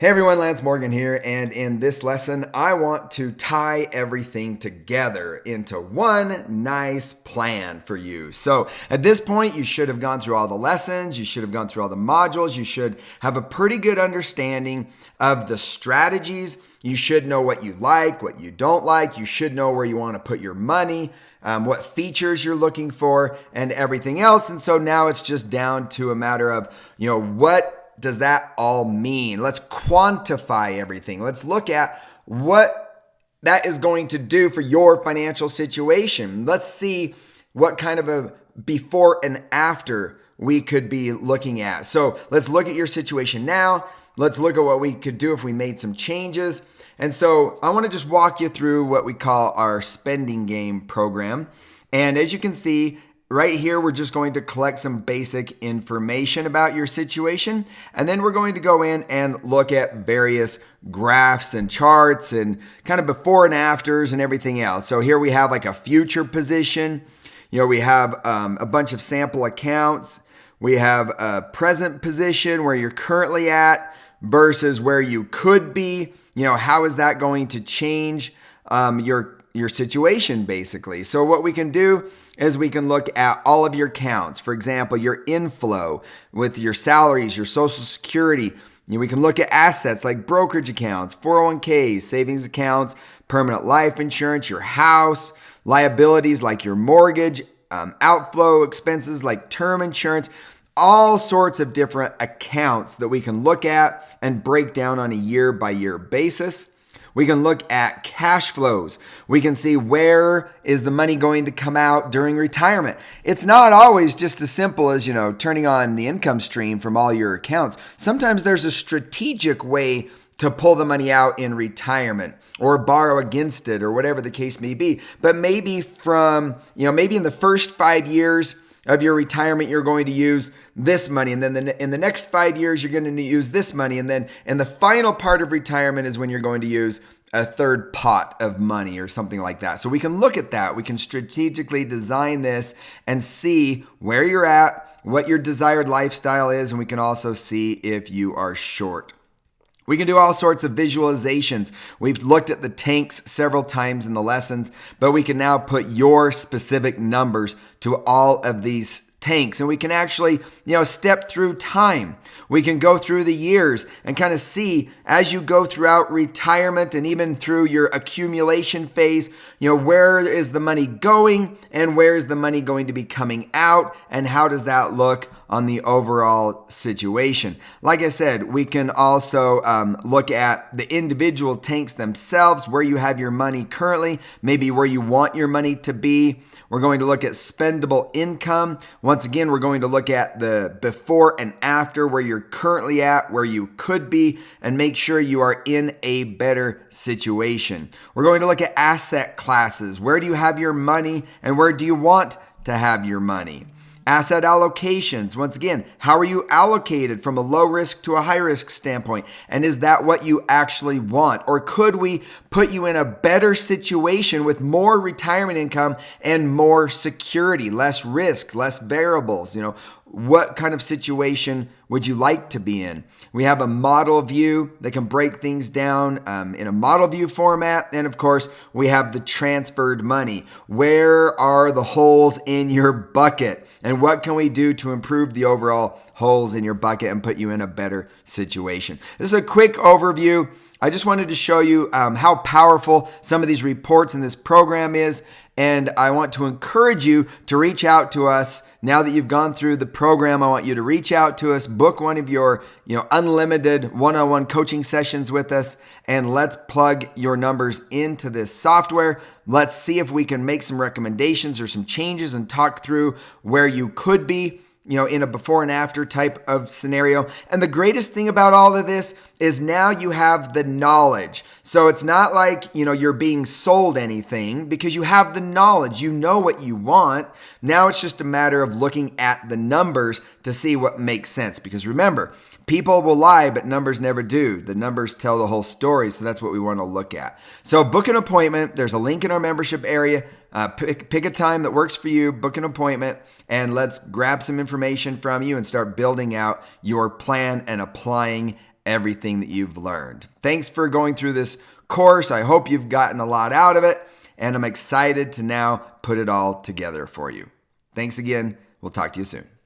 Hey everyone, Lance Morgan here, and in this lesson, I want to tie everything together into one nice plan for you. So at this point, you should have gone through all the lessons, you should have gone through all the modules, you should have a pretty good understanding of the strategies. You should know what you like, what you don't like, you should know where you want to put your money. What features you're looking for and everything else. And so now it's just down to a matter of, what does that all mean? Let's quantify everything. Let's look at what that is going to do for your financial situation. Let's see what kind of a before and after we could be looking at. So let's look at your situation now. Let's look at what we could do if we made some changes. And so I want to just walk you through what we call our spending game program. And as you can see, right here, we're just going to collect some basic information about your situation. And then we're going to go in and look at various graphs and charts and kind of before and afters and everything else. So here we have like a future position. We have a bunch of sample accounts. We have a present position where you're currently at versus where you could be. How is that going to change your situation basically? So what we can do is we can look at all of your accounts. For example, your inflow with your salaries, your social security. We can look at assets like brokerage accounts, 401ks, savings accounts, permanent life insurance, your house, liabilities like your mortgage, outflow expenses like term insurance, all sorts of different accounts that we can look at and break down on a year-by-year basis. We can look at cash flows. We can see where is the money going to come out during retirement. It's not always just as simple as, turning on the income stream from all your accounts. Sometimes there's a strategic way to pull the money out in retirement or borrow against it or whatever the case may be. But maybe maybe in the first 5 years of your retirement, you're going to use this money. And then in the next 5 years, you're going to use this money. And then in the final part of retirement is when you're going to use a third pot of money or something like that. So we can look at that. We can strategically design this and see where you're at, what your desired lifestyle is. And we can also see if you are short. We can do all sorts of visualizations. We've looked at the tanks several times in the lessons, but we can now put your specific numbers to all of these tanks. And we can actually, step through time. We can go through the years and kind of see as you go throughout retirement and even through your accumulation phase, where is the money going and where is the money going to be coming out and how does that look on the overall situation. Like I said, we can also look at the individual tanks themselves, where you have your money currently, maybe where you want your money to be. We're going to look at spendable income. Once again, we're going to look at the before and after, where you're currently at, where you could be, and make sure you are in a better situation. We're going to look at asset classes. Where do you have your money and where do you want to have your money? Asset allocations. Once again, how are you allocated from a low risk to a high risk standpoint? And is that what you actually want? Or could we put you in a better situation with more retirement income and more security, less risk, less variables? What kind of situation would you like to be in? We have a model view that can break things down in a model view format. And of course, we have the transferred money. Where are the holes in your bucket? And what can we do to improve the overall holes in your bucket and put you in a better situation? This is a quick overview. I just wanted to show you how powerful some of these reports in this program is. And I want to encourage you to reach out to us. Now that you've gone through the program, I want you to reach out to us, book one of your unlimited one-on-one coaching sessions with us, and let's plug your numbers into this software. Let's see if we can make some recommendations or some changes and talk through where you could be, in a before and after type of scenario. And the greatest thing about all of this is now you have the knowledge. So it's not like, you're being sold anything because you have the knowledge. You know what you want. Now it's just a matter of looking at the numbers to see what makes sense. Because remember, people will lie, but numbers never do. The numbers tell the whole story. So that's what we want to look at. So book an appointment. There's a link in our membership area. Pick a time that works for you, book an appointment, and let's grab some information from you and start building out your plan and applying everything that you've learned. Thanks for going through this course. I hope you've gotten a lot out of it, and I'm excited to now put it all together for you. Thanks again. We'll talk to you soon.